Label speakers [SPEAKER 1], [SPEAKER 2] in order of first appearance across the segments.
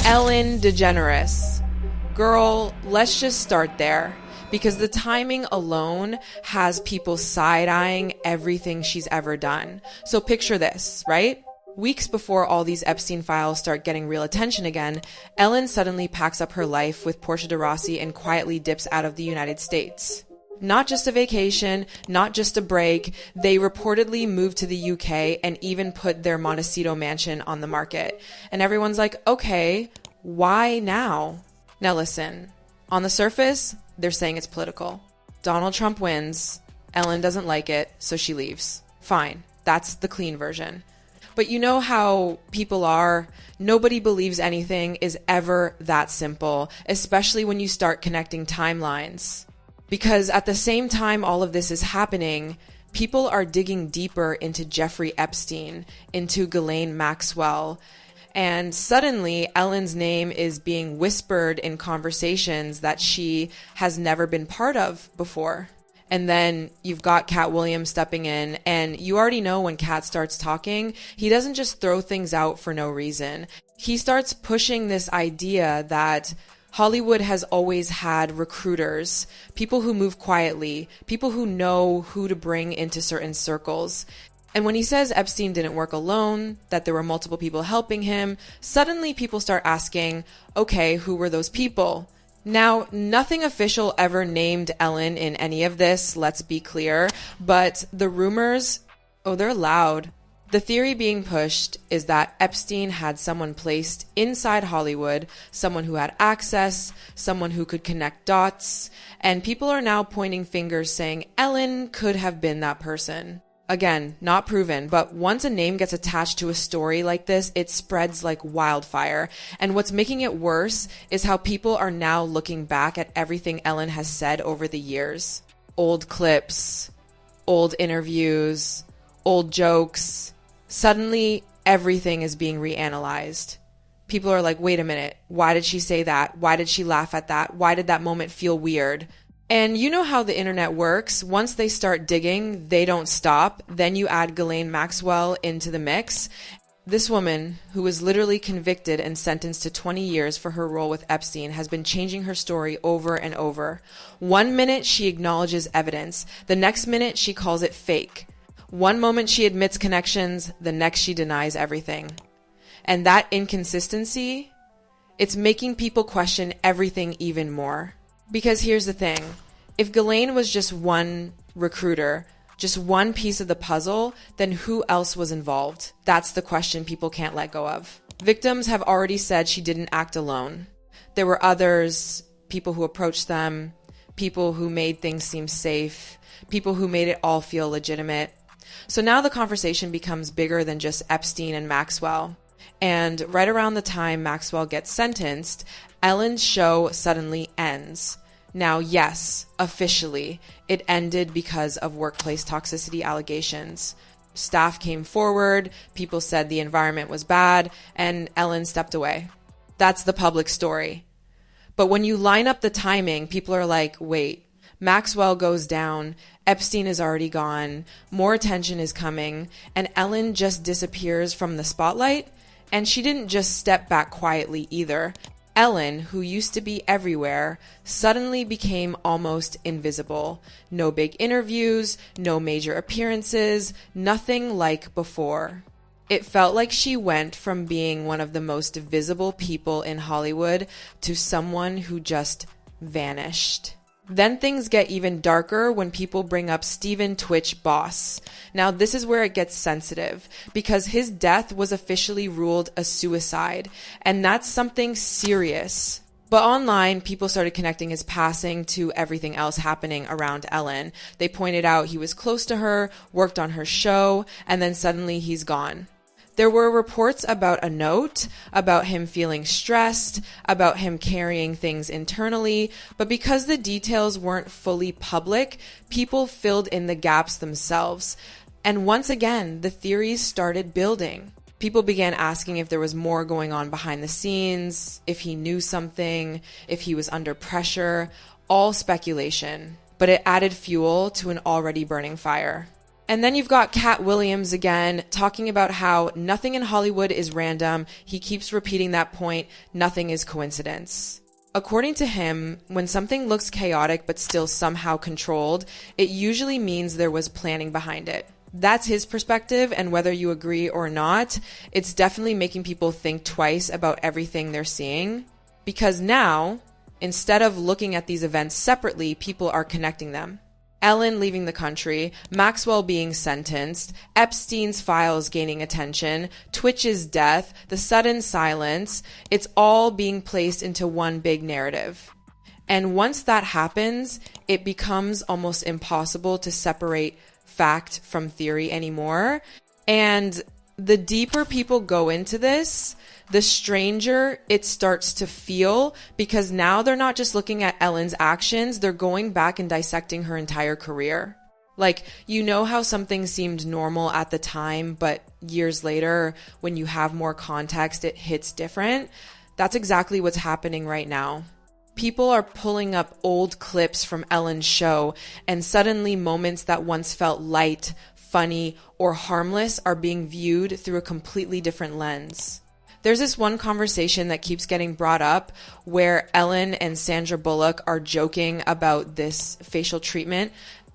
[SPEAKER 1] Ellen DeGeneres. Girl, let's just start there, because the timing alone has people side-eyeing everything she's ever done. So picture this, right? Weeks before all these Epstein files start getting real attention again, Ellen suddenly packs up her life with Portia de Rossi and quietly dips out of the United States. Not just a vacation, not just a break, they reportedly moved to the UK and even put their Montecito mansion on the market. And everyone's like, okay, why now? Now listen, on the surface, they're saying it's political. Donald Trump wins, Ellen doesn't like it, so she leaves. Fine, that's the clean version. But you know how people are? Nobody believes anything is ever that simple, especially when you start connecting timelines. Because at the same time all of this is happening, people are digging deeper into Jeffrey Epstein, into Ghislaine Maxwell, and suddenly Ellen's name is being whispered in conversations that she has never been part of before. And then you've got Katt Williams stepping in, and you already know when Katt starts talking, he doesn't just throw things out for no reason. He starts pushing this idea that Hollywood has always had recruiters, people who move quietly, people who know who to bring into certain circles. And when he says Epstein didn't work alone, that there were multiple people helping him, suddenly people start asking, okay, who were those people? Now, nothing official ever named Ellen in any of this, let's be clear, but the rumors, they're loud. The theory being pushed is that Epstein had someone placed inside Hollywood, someone who had access, someone who could connect dots, and people are now pointing fingers saying Ellen could have been that person. Again, not proven, but once a name gets attached to a story like this, it spreads like wildfire. And what's making it worse is how people are now looking back at everything Ellen has said over the years. Old clips, old interviews, old jokes. Suddenly, everything is being reanalyzed. People are like, wait a minute, why did she say that? Why did she laugh at that? Why did that moment feel weird? And you know how the internet works. Once they start digging, they don't stop. Then you add Ghislaine Maxwell into the mix. This woman, who was literally convicted and sentenced to 20 years for her role with Epstein, has been changing her story over and over. One minute she acknowledges evidence. The next minute she calls it fake. One moment she admits connections, the next she denies everything. And that inconsistency, it's making people question everything even more. Because here's the thing, if Ghislaine was just one recruiter, just one piece of the puzzle, then who else was involved? That's the question people can't let go of. Victims have already said she didn't act alone. There were others, people who approached them, people who made things seem safe, people who made it all feel legitimate. So now the conversation becomes bigger than just Epstein and Maxwell. And right around the time Maxwell gets sentenced, Ellen's show suddenly ends. Now, yes, officially, it ended because of workplace toxicity allegations. Staff came forward, people said the environment was bad, and Ellen stepped away. That's the public story. But when you line up the timing, people are like, wait, Maxwell goes down, Epstein is already gone, more attention is coming, and Ellen just disappears from the spotlight? And she didn't just step back quietly either. Ellen, who used to be everywhere, suddenly became almost invisible. No big interviews, no major appearances, nothing like before. It felt like she went from being one of the most visible people in Hollywood to someone who just vanished. Then things get even darker when people bring up Stephen Twitch Boss. Now this is where it gets sensitive, because his death was officially ruled a suicide, and that's something serious. But online, people started connecting his passing to everything else happening around Ellen. They pointed out he was close to her, worked on her show, and then suddenly he's gone. There were reports about a note, about him feeling stressed, about him carrying things internally, but because the details weren't fully public, people filled in the gaps themselves. And once again, the theories started building. People began asking if there was more going on behind the scenes, if he knew something, if he was under pressure, all speculation. But it added fuel to an already burning fire. And then you've got Katt Williams again talking about how nothing in Hollywood is random. He keeps repeating that point. Nothing is coincidence. According to him, when something looks chaotic but still somehow controlled, it usually means there was planning behind it. That's his perspective, and whether you agree or not, it's definitely making people think twice about everything they're seeing. Because now, instead of looking at these events separately, people are connecting them. Ellen leaving the country, Maxwell being sentenced, Epstein's files gaining attention, Twitch's death, the sudden silence, it's all being placed into one big narrative. And once that happens, it becomes almost impossible to separate fact from theory anymore. And the deeper people go into this, the stranger it starts to feel, because now they're not just looking at Ellen's actions, they're going back and dissecting her entire career. Like, you know how something seemed normal at the time, but years later, when you have more context, it hits different. That's exactly what's happening right now. People are pulling up old clips from Ellen's show, and suddenly moments that once felt light, funny, or harmless are being viewed through a completely different lens. There's this one conversation that keeps getting brought up where Ellen and Sandra Bullock are joking about this facial treatment.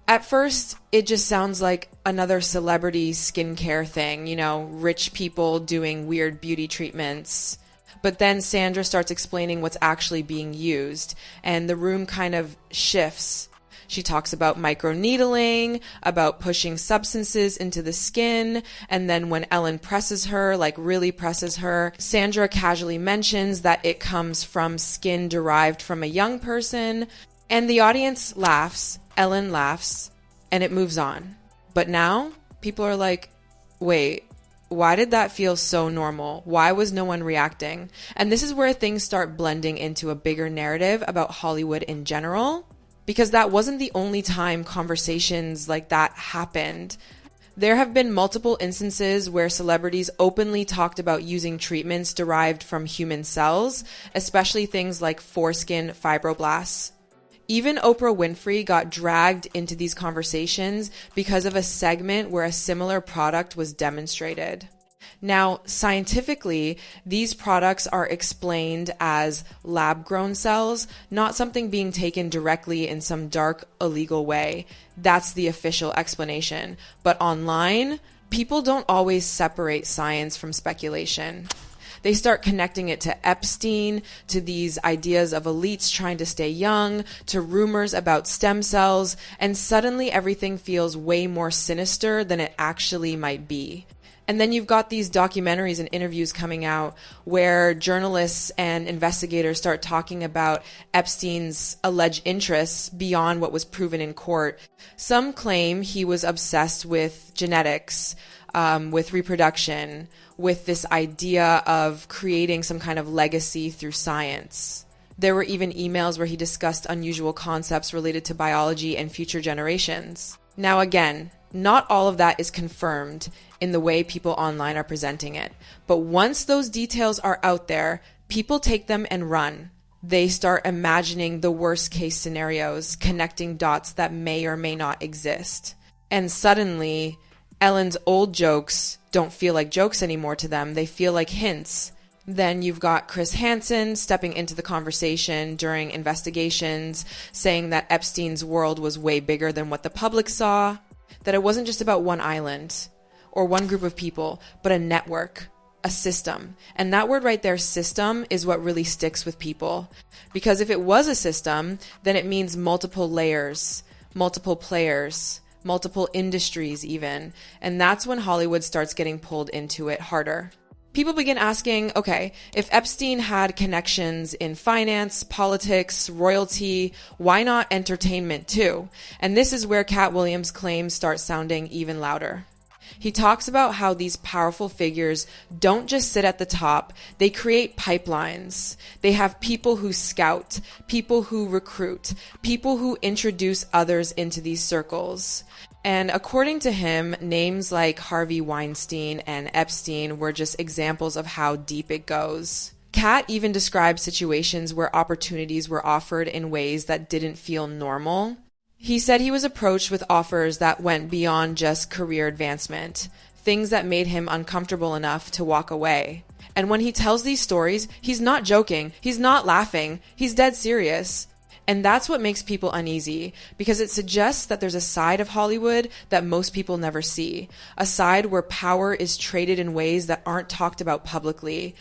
[SPEAKER 1] At first, it just sounds like another celebrity skincare thing, you know, rich people doing weird beauty treatments. But then Sandra starts explaining what's actually being used, and the room kind of shifts. She talks about microneedling, about pushing substances into the skin, and then when Ellen presses her, like really presses her, Sandra casually mentions that it comes from skin derived from a young person, and the audience laughs, Ellen laughs, and it moves on. But now, people are like, wait, why did that feel so normal? Why was no one reacting? And this is where things start blending into a bigger narrative about Hollywood in general. Because that wasn't the only time conversations like that happened. There have been multiple instances where celebrities openly talked about using treatments derived from human cells, especially things like foreskin fibroblasts. Even Oprah Winfrey got dragged into these conversations because of a segment where a similar product was demonstrated. Now, scientifically, these products are explained as lab-grown cells, not something being taken directly in some dark, illegal way. That's the official explanation. But online, people don't always separate science from speculation. They start connecting it to Epstein, to these ideas of elites trying to stay young, to rumors about stem cells, and suddenly everything feels way more sinister than it actually might be. And then you've got these documentaries and interviews coming out where journalists and investigators start talking about Epstein's alleged interests beyond what was proven in court. Some claim he was obsessed with genetics, with reproduction, with this idea of creating some kind of legacy through science. There were even emails where he discussed unusual concepts related to biology and future generations. Now again, not all of that is confirmed in the way people online are presenting it. But once those details are out there, people take them and run. They start imagining the worst case scenarios, connecting dots that may or may not exist. And suddenly, Ellen's old jokes don't feel like jokes anymore to them. They feel like hints. Then you've got Chris Hansen stepping into the conversation during investigations, saying that Epstein's world was way bigger than what the public saw, that it wasn't just about one island or one group of people, but a network, a system. And that word right there, system, is what really sticks with people. Because if it was a system, then it means multiple layers, multiple players, multiple industries even. And that's when Hollywood starts getting pulled into it harder. People begin asking, okay, if Epstein had connections in finance, politics, royalty, why not entertainment too? And this is where Katt Williams' claims start sounding even louder. He talks about how these powerful figures don't just sit at the top, they create pipelines. They have people who scout, people who recruit, people who introduce others into these circles. And according to him, names like Harvey Weinstein and Epstein were just examples of how deep it goes. Katt even describes situations where opportunities were offered in ways that didn't feel normal. He said he was approached with offers that went beyond just career advancement, things that made him uncomfortable enough to walk away. And when he tells these stories, he's not joking, he's not laughing, he's dead serious. And that's what makes people uneasy, because it suggests that there's a side of Hollywood that most people never see, a side where power is traded in ways that aren't talked about publicly,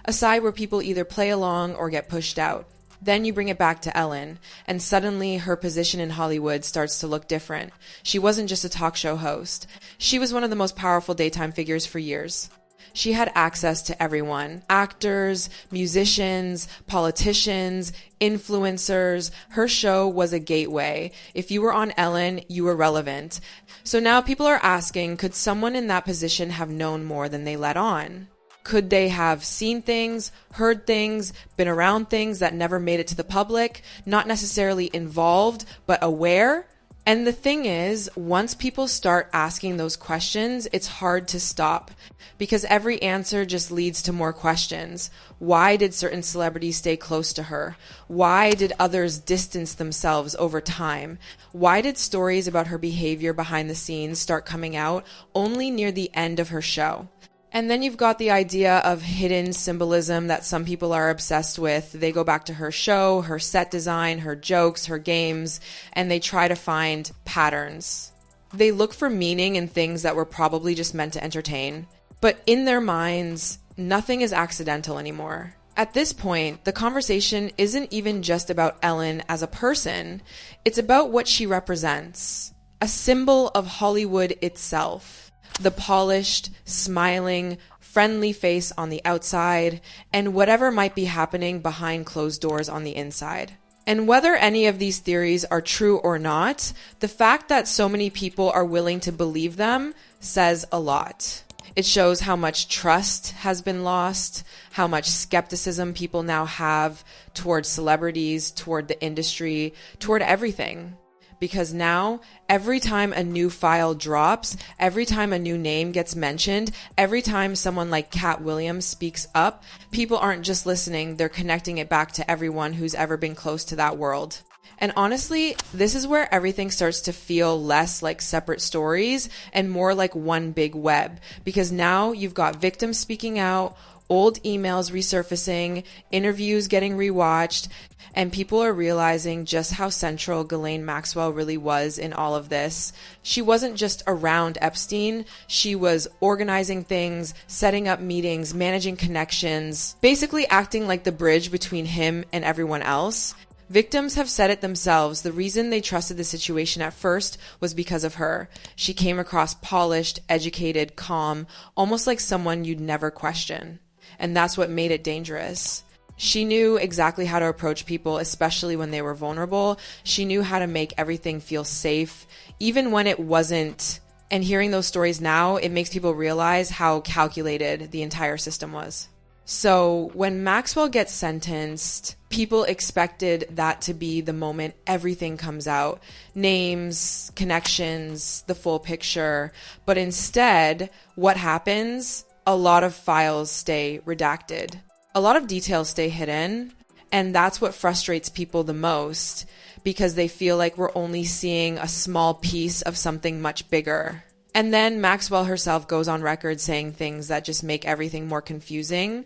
[SPEAKER 1] a side where people either play along or get pushed out. Then you bring it back to Ellen, and suddenly her position in Hollywood starts to look different. She wasn't just a talk show host. She was one of the most powerful daytime figures for years. She had access to everyone: actors, musicians, politicians, influencers. Her show was a gateway. If you were on Ellen, you were relevant. So now people are asking, could someone in that position have known more than they let on? Could they have seen things, heard things, been around things that never made it to the public, not necessarily involved, but aware? And the thing is, once people start asking those questions, it's hard to stop, because every answer just leads to more questions. Why did certain celebrities stay close to her? Why did others distance themselves over time? Why did stories about her behavior behind the scenes start coming out only near the end of her show? And then you've got the idea of hidden symbolism that some people are obsessed with. They go back to her show, her set design, her jokes, her games, and they try to find patterns. They look for meaning in things that were probably just meant to entertain. But in their minds, nothing is accidental anymore. At this point, the conversation isn't even just about Ellen as a person. It's about what she represents. A symbol of Hollywood itself. The polished, smiling, friendly face on the outside, and whatever might be happening behind closed doors on the inside. And whether any of these theories are true or not, the fact that so many people are willing to believe them says a lot. It shows how much trust has been lost, how much skepticism people now have toward celebrities, toward the industry, toward everything. Because now, every time a new file drops, every time a new name gets mentioned, every time someone like Katt Williams speaks up, people aren't just listening, they're connecting it back to everyone who's ever been close to that world. And honestly, this is where everything starts to feel less like separate stories and more like one big web. Because now you've got victims speaking out, old emails resurfacing, interviews getting rewatched, and people are realizing just how central Ghislaine Maxwell really was in all of this. She wasn't just around Epstein, she was organizing things, setting up meetings, managing connections, basically acting like the bridge between him and everyone else. Victims have said it themselves. The reason they trusted the situation at first was because of her. She came across polished, educated, calm, almost like someone you'd never question. And that's what made it dangerous. She knew exactly how to approach people, especially when they were vulnerable. She knew how to make everything feel safe, even when it wasn't. And hearing those stories now, it makes people realize how calculated the entire system was. So when Maxwell gets sentenced, people expected that to be the moment everything comes out. Names, connections, the full picture. But instead, what happens? A lot of files stay redacted. A lot of details stay hidden, and that's what frustrates people the most, because they feel like we're only seeing a small piece of something much bigger. And then Maxwell herself goes on record saying things that just make everything more confusing.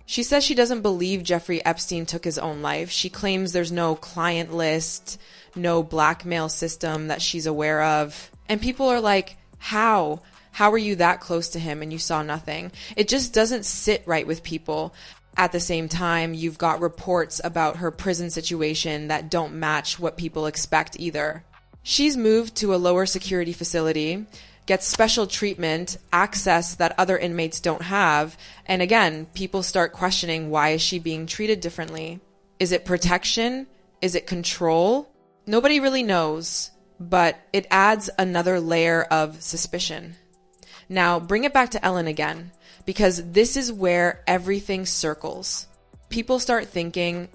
[SPEAKER 1] She says she doesn't believe Jeffrey Epstein took his own life. She claims there's no client list, no blackmail system that she's aware of. And people are like, how? How were you that close to him and you saw nothing? It just doesn't sit right with people. At the same time, you've got reports about her prison situation that don't match what people expect either. She's moved to a lower security facility, gets special treatment, access that other inmates don't have, and again, people start questioning, why is she being treated differently? Is it protection? Is it control? Nobody really knows, but it adds another layer of suspicion. Now, bring it back to Ellen again, because this is where everything circles. People start thinking,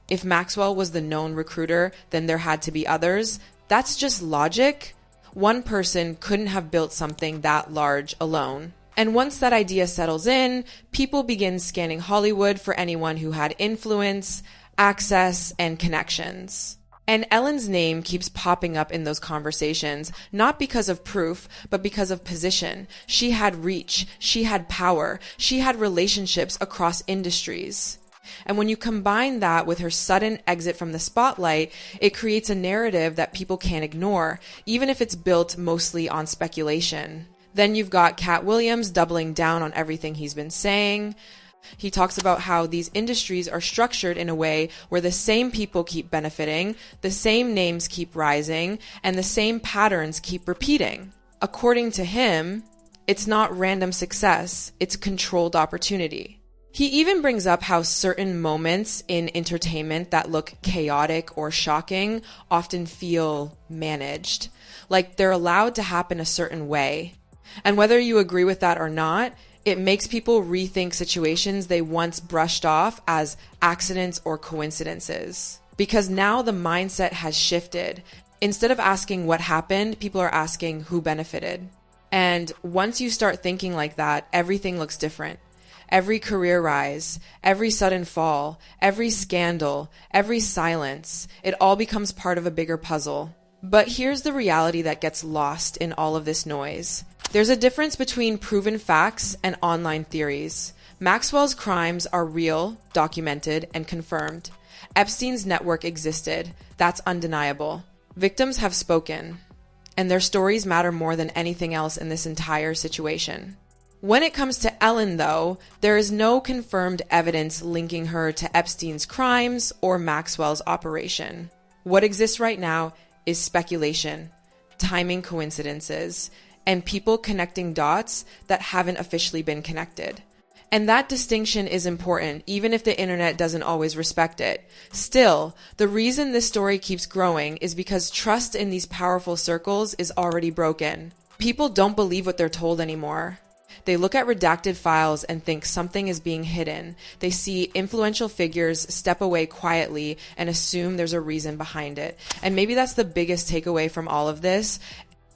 [SPEAKER 1] if Maxwell was the known recruiter, then there had to be others. That's just logic. One person couldn't have built something that large alone. And once that idea settles in, people begin scanning Hollywood for anyone who had influence, access, and connections. And Ellen's name keeps popping up in those conversations, not because of proof, but because of position. She had reach, she had power, she had relationships across industries. And when you combine that with her sudden exit from the spotlight, it creates a narrative that people can't ignore, even if it's built mostly on speculation. Then you've got Katt Williams doubling down on everything he's been saying. He talks about how these industries are structured in a way where the same people keep benefiting, the same names keep rising, and the same patterns keep repeating. According to him, it's not random success, it's controlled opportunity. He even brings up how certain moments in entertainment that look chaotic or shocking often feel managed, like they're allowed to happen a certain way. And whether you agree with that or not, it makes people rethink situations they once brushed off as accidents or coincidences. Because now the mindset has shifted. Instead of asking what happened, people are asking who benefited. And once you start thinking like that, everything looks different. Every career rise, every sudden fall, every scandal, every silence, it all becomes part of a bigger puzzle. But here's the reality that gets lost in all of this noise. There's a difference between proven facts and online theories. Maxwell's crimes are real, documented, and confirmed. Epstein's network existed. That's undeniable. Victims have spoken, and their stories matter more than anything else in this entire situation. When it comes to Ellen, though, there is no confirmed evidence linking her to Epstein's crimes or Maxwell's operation. What exists right now is speculation, timing coincidences, and people connecting dots that haven't officially been connected. And that distinction is important, even if the internet doesn't always respect it. Still, the reason this story keeps growing is because trust in these powerful circles is already broken. People don't believe what they're told anymore. They look at redacted files and think something is being hidden. They see influential figures step away quietly and assume there's a reason behind it. And maybe that's the biggest takeaway from all of this.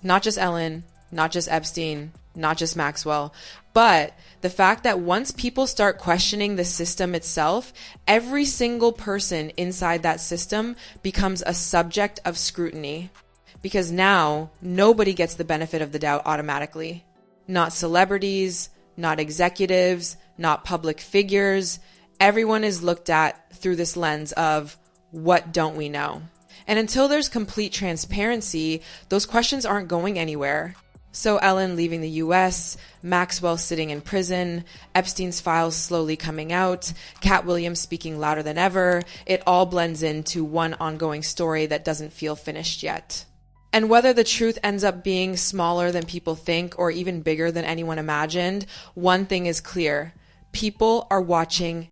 [SPEAKER 1] Not just Ellen, not just Epstein, not just Maxwell, but the fact that once people start questioning the system itself, every single person inside that system becomes a subject of scrutiny. Because now, nobody gets the benefit of the doubt automatically. Not celebrities, not executives, not public figures. Everyone is looked at through this lens of, what don't we know? And until there's complete transparency, those questions aren't going anywhere. So Ellen leaving the US, Maxwell sitting in prison, Epstein's files slowly coming out, Katt Williams speaking louder than ever, it all blends into one ongoing story that doesn't feel finished yet. And whether the truth ends up being smaller than people think or even bigger than anyone imagined, one thing is clear. People are watching